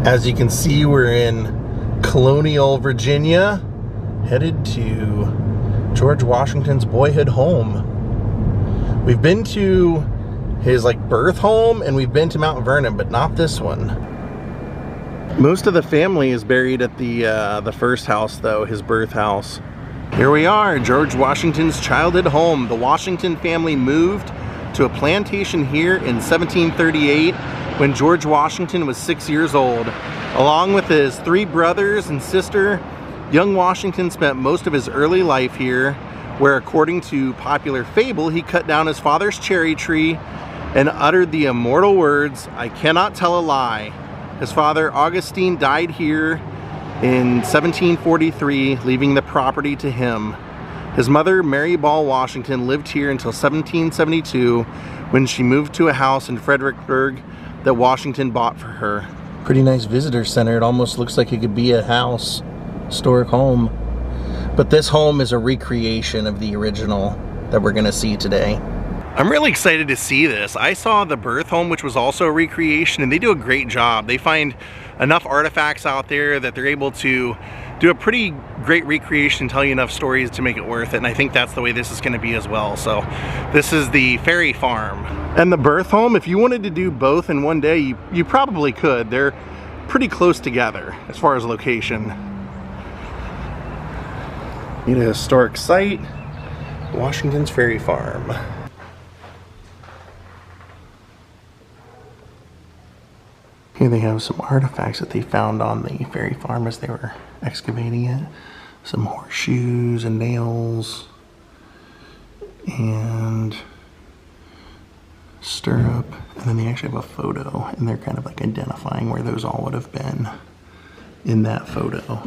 As you can see, we're in Colonial, Virginia, headed to George Washington's boyhood home. We've been to his birth home, and we've been to Mount Vernon, but not this one. Most of the family is buried at the first house, though, his birth house. Here we are, George Washington's childhood home. The Washington family moved to a plantation here in 1738 when George Washington was 6 years old. Along with his 3 brothers and sister, young Washington spent most of his early life here, where according to popular fable, he cut down his father's cherry tree and uttered the immortal words, "I cannot tell a lie." His father, Augustine, died here in 1743, leaving the property to him. His mother, Mary Ball Washington, lived here until 1772, when she moved to a house in Fredericksburg that Washington bought for her. Pretty nice visitor center. It almost looks like it could be a house, historic home. But this home is a recreation of the original that we're gonna see today. I'm really excited to see this. I saw the birth home, which was also a recreation, and they do a great job. They find enough artifacts out there that they're able to do a pretty great recreation, tell you enough stories to make it worth it, and I think that's the way this is going to be as well. So this is the Ferry Farm. And the birth home, if you wanted to do both in one day, you probably could. They're pretty close together as far as location. Need a historic site, Washington's Ferry Farm. Here they have some artifacts that they found on the Ferry Farm as they were excavating it. Some horseshoes and nails and stirrup. And then they actually have a photo, and they're kind of identifying where those all would have been in that photo.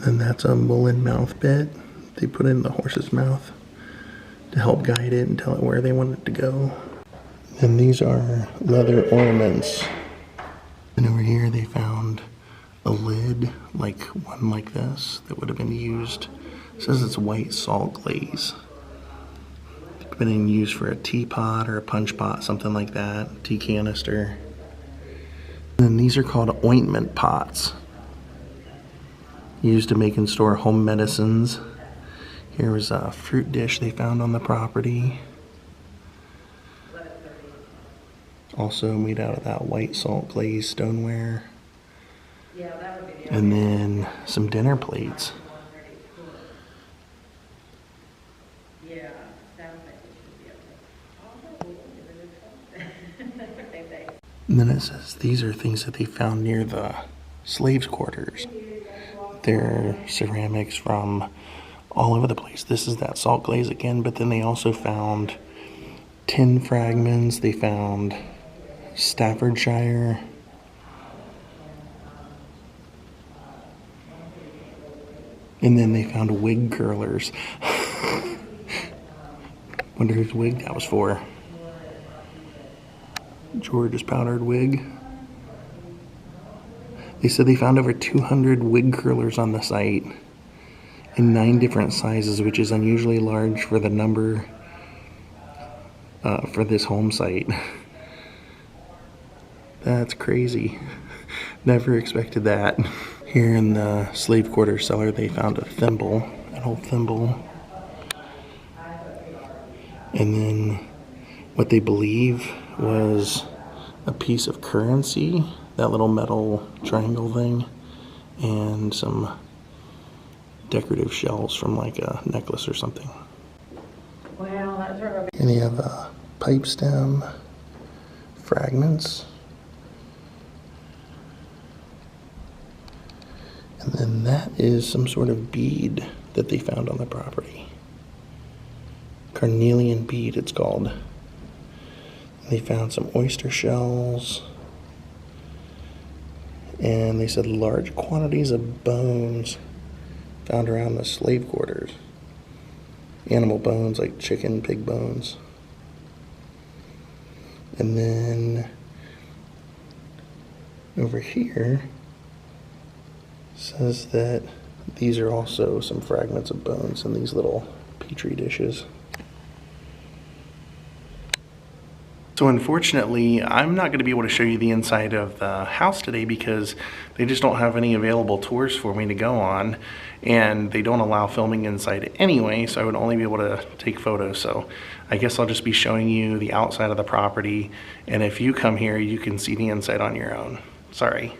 And that's a mullen mouth bit they put in the horse's mouth to help guide it and tell it where they want it to go. And these are leather ornaments. And over here they found a lid, one like this, that would have been used. It says it's white salt glaze. It's been used for a teapot or a punch pot, something like that, tea canister. And then these are called ointment pots, used to make and store home medicines. Here was a fruit dish they found on the property. Also made out of that white salt glaze stoneware. And then some dinner plates. And then it says these are things that they found near the slaves' quarters. They're ceramics from all over the place. This is that salt glaze again, but then they also found tin fragments. They found Staffordshire. And then they found wig curlers. Wonder whose wig that was for. George's powdered wig. They said they found over 200 wig curlers on the site in 9 different sizes, which is unusually large for the number for this home site. That's crazy. Never expected that. Here in the slave quarter cellar, they found a thimble, an old thimble. And then what they believe was a piece of currency, that little metal triangle thing, and some decorative shells from a necklace or something. Wow, that's really. And you have a pipe stem, fragments, and then that is some sort of bead that they found on the property. Carnelian bead, it's called. And they found some oyster shells, and they said large quantities of bones found around the slave quarters. Animal bones like chicken, pig bones. And then over here says that these are also some fragments of bones in these little petri dishes. So unfortunately, I'm not going to be able to show you the inside of the house today because they just don't have any available tours for me to go on, and they don't allow filming inside anyway, so I would only be able to take photos. So I guess I'll just be showing you the outside of the property, and if you come here, you can see the inside on your own. Sorry.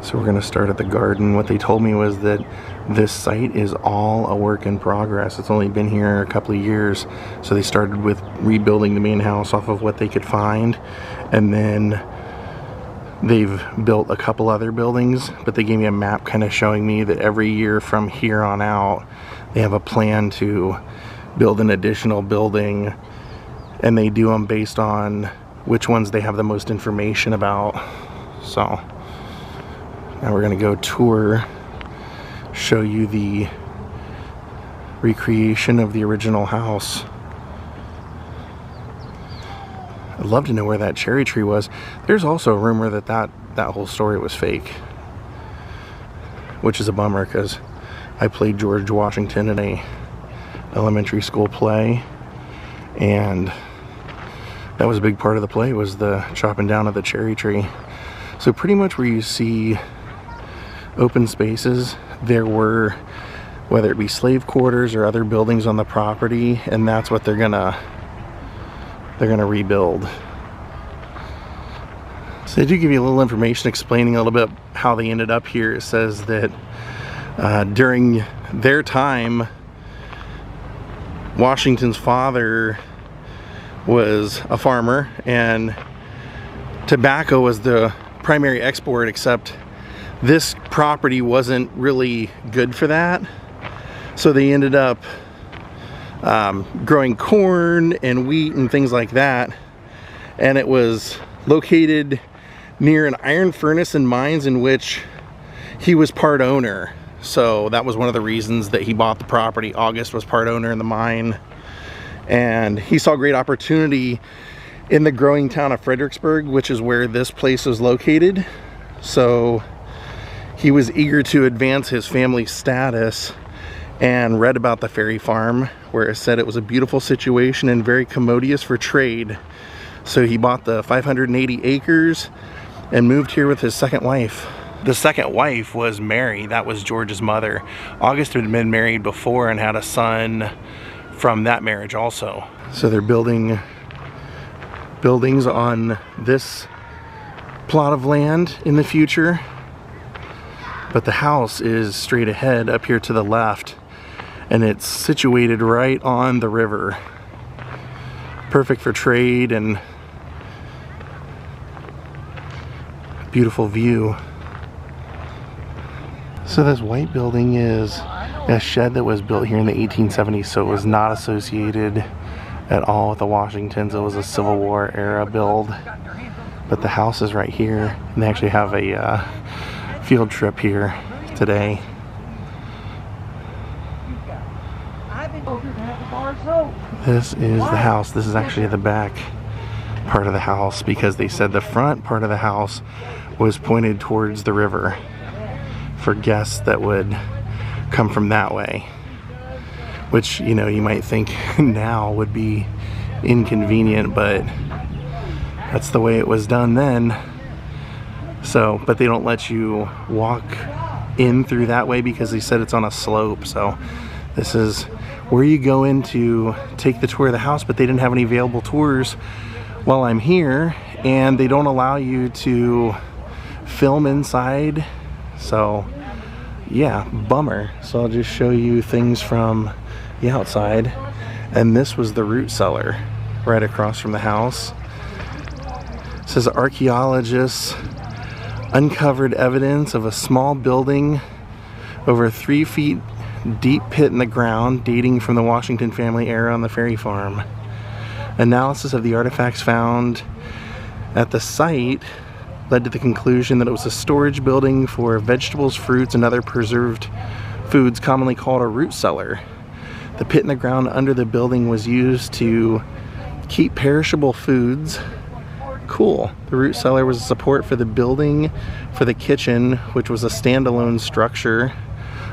So we're going to start at the garden. What they told me was that this site is all a work in progress. It's only been here a couple of years. So they started with rebuilding the main house off of what they could find. And then they've built a couple other buildings, but they gave me a map kind of showing me that every year from here on out, they have a plan to build an additional building, and they do them based on which ones they have the most information about. So now we're gonna go tour, show you the recreation of the original house. I'd love to know where that cherry tree was. There's also a rumor that that whole story was fake, which is a bummer because I played George Washington in a elementary school play, and that was a big part of the play, was the chopping down of the cherry tree. So pretty much where you see open spaces, there were, whether it be slave quarters or other buildings on the property, and that's what they're gonna rebuild. So they do give you a little information explaining a little bit how they ended up here. It says that during their time, Washington's father was a farmer and tobacco was the primary export, except this property wasn't really good for that. So they ended up growing corn and wheat and things like that. And it was located near an iron furnace and mines in which he was part owner. So that was one of the reasons that he bought the property. August was part owner in the mine. And he saw great opportunity in the growing town of Fredericksburg, which is where this place is located. So he was eager to advance his family's status and read about the Ferry Farm, where it said it was a beautiful situation and very commodious for trade. So he bought the 580 acres and moved here with his second wife. The second wife was Mary. That was George's mother. August had been married before and had a son from that marriage also. So they're building buildings on this plot of land in the future, but the house is straight ahead up here to the left, and it's situated right on the river. Perfect for trade and beautiful view. So this white building is a shed that was built here in the 1870s, so it was not associated at all with the Washingtons. It was a Civil War era build. But the house is right here, and they actually have a field trip here today. This is the house. This is actually the back part of the house, because they said the front part of the house was pointed towards the river for guests that would come from that way, which, you know, you might think now would be inconvenient, but that's the way it was done then. So, but they don't let you walk in through that way because they said it's on a slope. So this is where you go in to take the tour of the house, but they didn't have any available tours while I'm here, and they don't allow you to film inside. So yeah, bummer. So I'll just show you things from the outside. And this was the root cellar right across from the house. It says archaeologists uncovered evidence of a small building over 3 feet deep pit in the ground dating from the Washington family era on the Ferry Farm. Analysis of the artifacts found at the site led to the conclusion that it was a storage building for vegetables, fruits, and other preserved foods, commonly called a root cellar. The pit in the ground under the building was used to keep perishable foods. Cool. The root cellar was a support for the building for the kitchen, which was a standalone structure,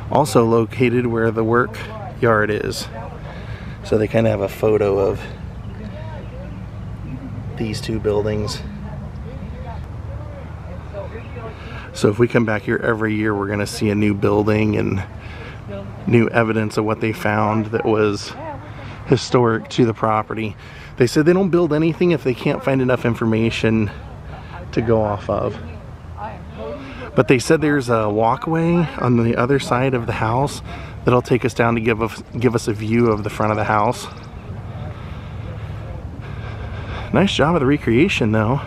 also located where the work yard is. So they kind of have a photo of these two buildings. So if we come back here every year, we're gonna see a new building and new evidence of what they found that was historic to the property. They said they don't build anything if they can't find enough information to go off of. But they said there's a walkway on the other side of the house that'll take us down to give us a view of the front of the house. Nice job of the recreation though.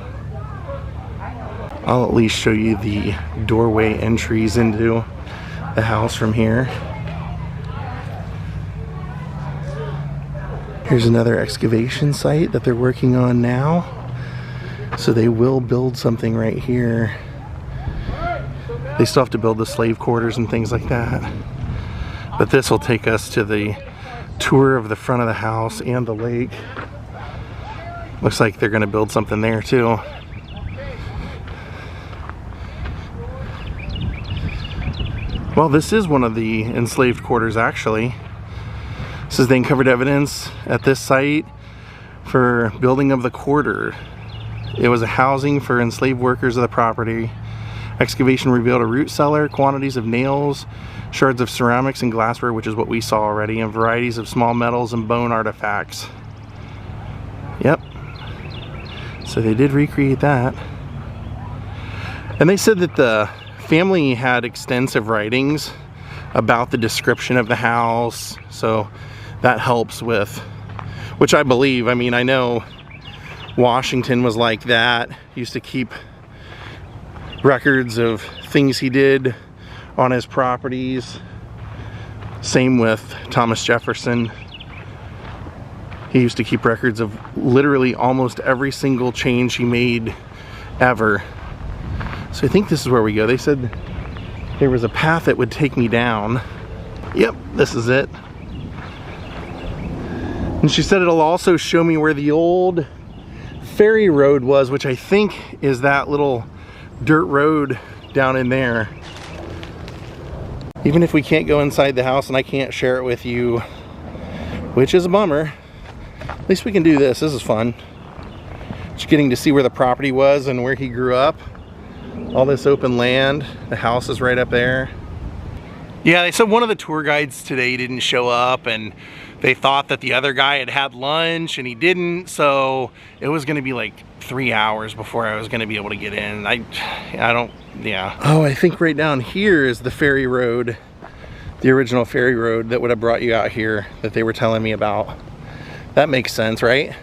I'll at least show you the doorway entries into the house from here. Here's another excavation site that they're working on now. So they will build something right here. They still have to build the slave quarters and things like that. But this will take us to the tour of the front of the house and the lake. Looks like they're gonna build something there too. Well, this is one of the enslaved quarters actually. It says they uncovered evidence at this site for building of the quarter. It was a housing for enslaved workers of the property. Excavation revealed a root cellar, quantities of nails, shards of ceramics and glassware, which is what we saw already, and varieties of small metals and bone artifacts. Yep. So they did recreate that. And they said that the family had extensive writings about the description of the house, so that helps with, which I believe. I mean, I know Washington was like that. He used to keep records of things he did on his properties. Same with Thomas Jefferson. He used to keep records of literally almost every single change he made ever. So I think this is where we go. They said there was a path that would take me down. Yep, this is it. And she said it'll also show me where the old ferry road was, which I think is that little dirt road down in there. Even if we can't go inside the house and I can't share it with you, which is a bummer, at least we can do this. This is fun. Just getting to see where the property was and where he grew up. All this open land. The house is right up there. Yeah, they said one of the tour guides today didn't show up, and they thought that the other guy had had lunch and he didn't, so it was going to be like 3 hours before I was going to be able to get in. I don't, yeah. Oh, I think right down here is the ferry road, the original ferry road that would have brought you out here that they were telling me about. That makes sense, right?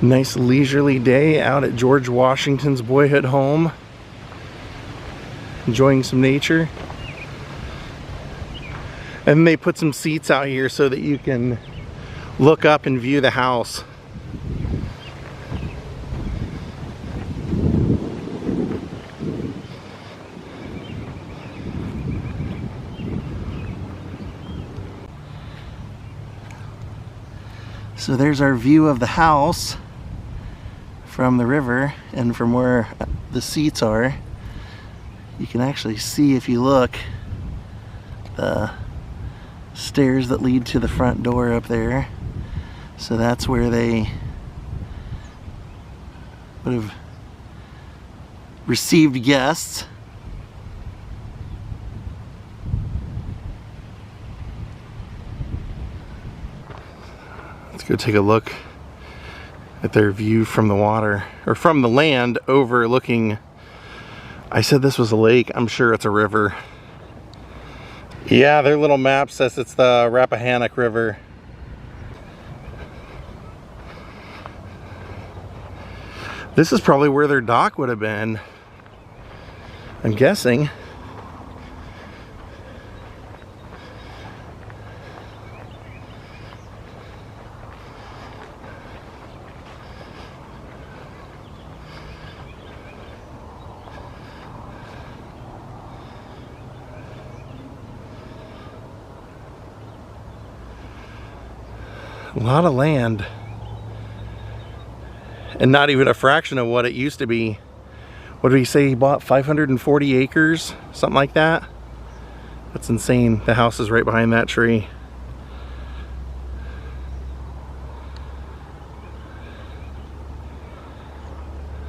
Nice leisurely day out at George Washington's boyhood home. Enjoying some nature. And they put some seats out here so that you can look up and view the house. So there's our view of the house from the river, and from where the seats are, you can actually see, if you look, the stairs that lead to the front door up there. So that's where they would have received guests. Let's go take a look at their view from the water, or from the land overlooking. I said this was a lake. I'm sure it's a river. Yeah, their little map says it's the Rappahannock River. This is probably where their dock would have been, I'm guessing. A lot of land. and not even a fraction of what it used to be. What did he say he bought? 540 acres? Something like that? That's insane. The house is right behind that tree.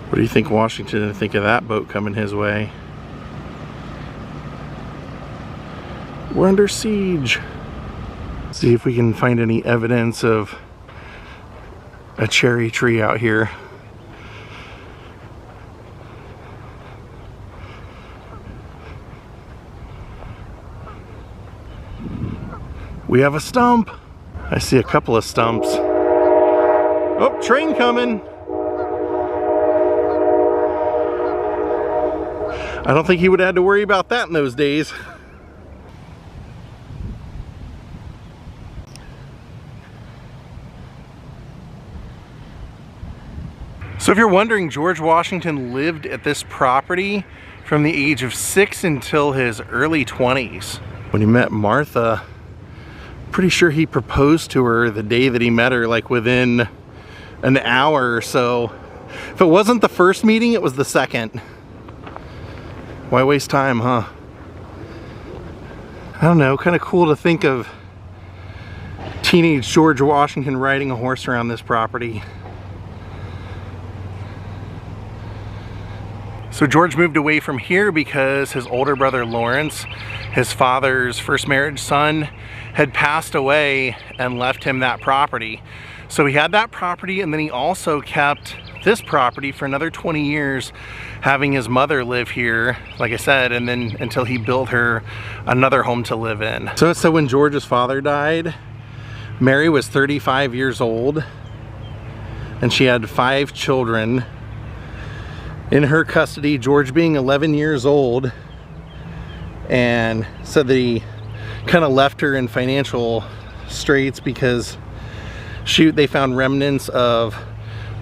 What do you think Washington would think of that boat coming his way? We're under siege. See if we can find any evidence of a cherry tree out here. We have a stump. I see a couple of stumps. Oh, train coming. I don't think he would have had to worry about that in those days. So if you're wondering, George Washington lived at this property from the age of 6 until his early 20s. When he met Martha, pretty sure he proposed to her the day that he met her, like within an hour or so. If it wasn't the first meeting, it was the second. Why waste time, huh? I don't know, kind of cool to think of teenage George Washington riding a horse around this property. So George moved away from here because his older brother Lawrence, his father's first marriage son, had passed away and left him that property. So he had that property, and then he also kept this property for another 20 years, having his mother live here, like I said, and then until he built her another home to live in. So when George's father died, Mary was 35 years old, and she had 5 children in her custody, George being 11 years old, and said that he kind of left her in financial straits because they found remnants of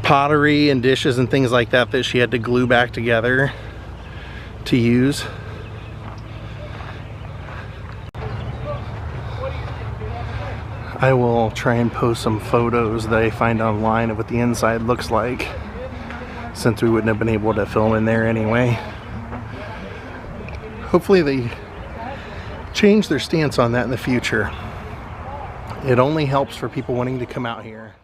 pottery and dishes and things like that that she had to glue back together to use. I will try and post some photos that I find online of what the inside looks like, since we wouldn't have been able to film in there anyway. Hopefully they change their stance on that in the future. It only helps for people wanting to come out here.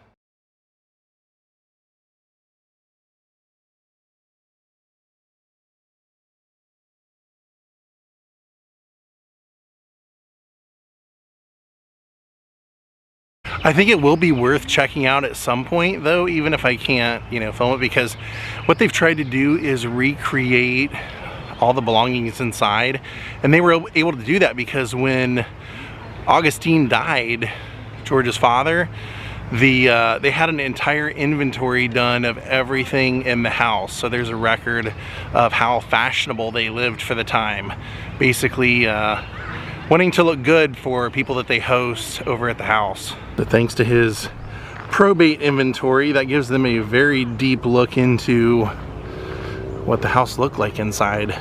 I think it will be worth checking out at some point though, even if I can't, film it, because what they've tried to do is recreate all the belongings inside, and they were able to do that because when Augustine died, George's father, they had an entire inventory done of everything in the house. So there's a record of how fashionable they lived for the time, basically wanting to look good for people that they host over at the house. But thanks to his probate inventory, that gives them a very deep look into what the house looked like inside.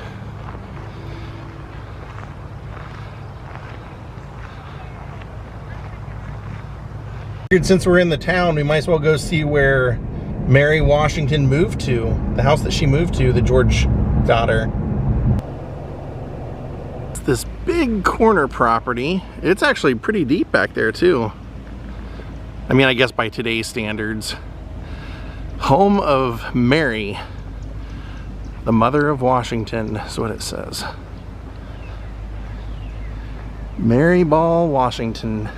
Since we're in the town, we might as well go see where Mary Washington moved to, the house that she moved to, that George got her. It's this big corner property. It's actually pretty deep back there too. I mean, I guess by today's standards. Home of Mary, the mother of Washington, is what it says. Mary Ball, Washington.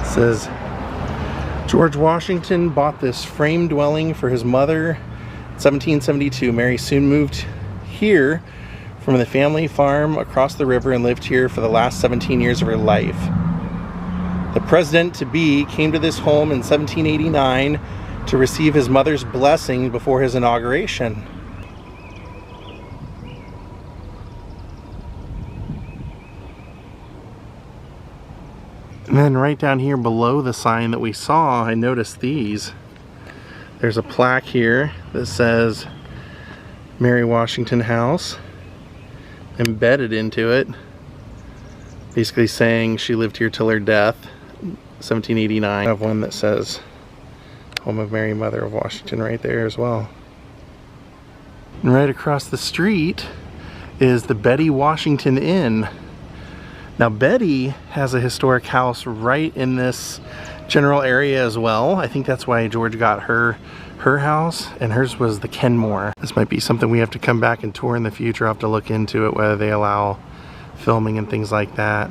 Says George Washington bought this frame dwelling for his mother in 1772. Mary soon moved here from the family farm across the river and lived here for the last 17 years of her life. The president-to-be came to this home in 1789 to receive his mother's blessing before his inauguration. And then right down here below the sign that we saw, I noticed these. There's a plaque here that says Mary Washington House embedded into it, basically saying she lived here till her death, 1789. I have one that says Home of Mary, Mother of Washington right there as well. And right across the street is the Betty Washington Inn. Now Betty has a historic house right in this general area as well. I think that's why George got her house, and hers was the Kenmore. This might be something we have to come back and tour in the future. I'll have to look into it, whether they allow filming and things like that.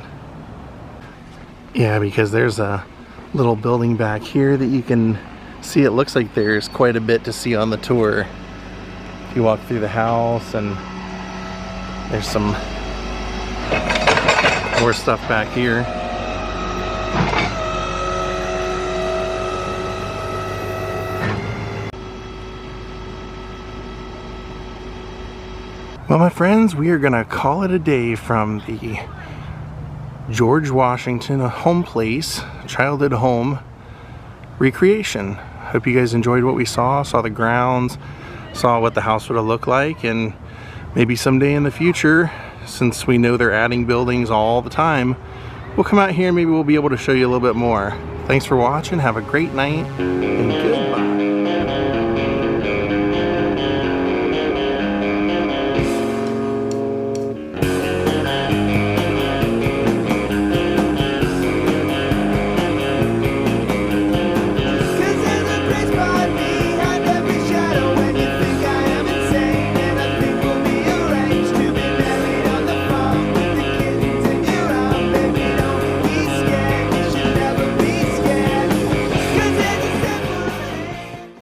Yeah, because there's a little building back here that you can see. It looks like there's quite a bit to see on the tour. If you walk through the house, and there's some more stuff back here. Well, my friends, we are gonna call it a day from the George Washington home place, childhood home recreation. Hope you guys enjoyed what we saw the grounds, saw what the house would have looked like, and maybe someday in the future, since we know they're adding buildings all the time, we'll come out here and maybe we'll be able to show you a little bit more. Thanks for watching, have a great night, and goodbye.